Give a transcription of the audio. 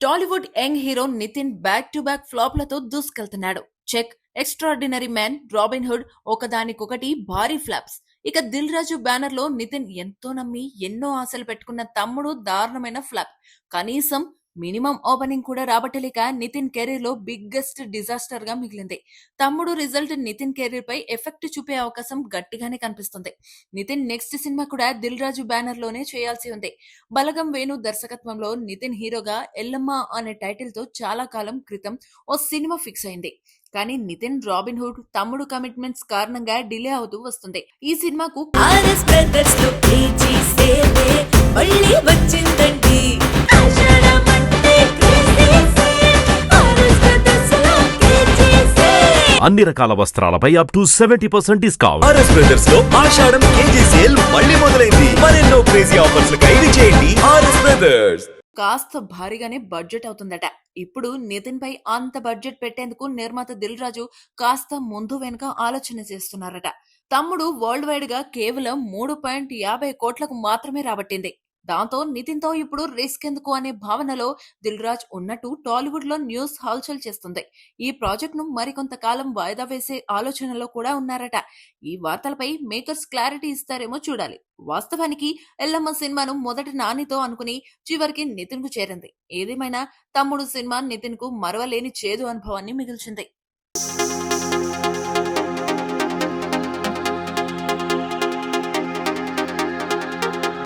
Tollywood young hero Nithin back to back ఫ్లాప్లతో దూసుకెళ్తున్నాడు. Check, Extraordinary Man, Robin Hood ఒకదానికొకటి భారీ ఫ్లాప్స్. ఇక దిల్ రాజు బ్యానర్ లో నితిన్ ఎంతో నమ్మి ఎన్నో ఆశలు పెట్టుకున్న తమ్ముడు దారుణమైన ఫ్లాప్. కనీసం మినిమం ఓపెనింగ్ కూడా రాబట్టలేక నితిన్ కెరీర్ లో బిగ్గెస్ట్ డిజాస్టర్ గా మిగిలింది. తమ్ముడు రిజల్ట్ నితిన్ కెరీర్ పై ఎఫెక్ట్ చూపే అవకాశం గట్టిగానే కనిపిస్తుంది. నితిన్ నెక్స్ట్ సినిమా కూడా దిల్ రాజు బ్యానర్ లోనే చేయాల్సి ఉంది. బలగం వేణు దర్శకత్వంలో నితిన్ హీరోగా ఎల్లమ్మ అనే టైటిల్ తో చాలా కాలం క్రితం ఓ సినిమా ఫిక్స్ అయింది. కానీ నితిన్ రాబిన్ హుడ్ తమ్ముడు కమిట్మెంట్స్ కారణంగా డిలే అవుతూ వస్తుంది. ఈ సినిమాకు ఆర్ఎస్ బ్రదర్స్ లో కేజీ సేవే మళ్ళీ వచ్చిందండి. ఆషాఢమంటే క్రేజీ సేల్. ఆర్ఎస్ బ్రదర్స్ లో కేజీ సేల్. అన్ని రకాల వస్త్రాలపై up to 70% discount. RS Brothers లో ఆషాఢం కేజీ సేల్ మళ్ళీ మొదలైంది. మరెన్నో క్రేజీ ఆఫర్స్ ఖైదీ చేయండి ఆర్ఎస్ బ్రదర్స్. కాస్త భారీగానే బడ్జెట్ అవుతుందట. ఇప్పుడు నితిన్ పై అంత బడ్జెట్ పెట్టేందుకు నిర్మాత దిల్ రాజు కాస్త ముందు వెనుక ఆలోచన చేస్తున్నారట. తమ్ముడు వరల్డ్ వైడ్ గా కేవలం 3.50 కోట్లకు మాత్రమే రాబట్టింది. దాంతో నితిన్ తో ఇప్పుడు రిస్క్ ఎందుకు అనే భావనలో దిల్ రాజ్ ఉన్నట్టు టాలీవుడ్ లో న్యూస్ హల్చల్ చేస్తుంది. ఈ ప్రాజెక్ట్ ను మరికొంతకాలం వాయిదా వేసే ఆలోచనలో కూడా ఉన్నారట. ఈ వార్తలపై మేకర్స్ క్లారిటీ ఇస్తారేమో చూడాలి. వాస్తవానికి ఎల్లమ్మ సినిమాను మొదటి నానితో అనుకుని చివరికి నితిన్ కు చేరింది. ఏదేమైనా తమ్ముడు సినిమా నితిన్ కు మరవలేని చేదు అనుభవాన్ని మిగిల్చింది.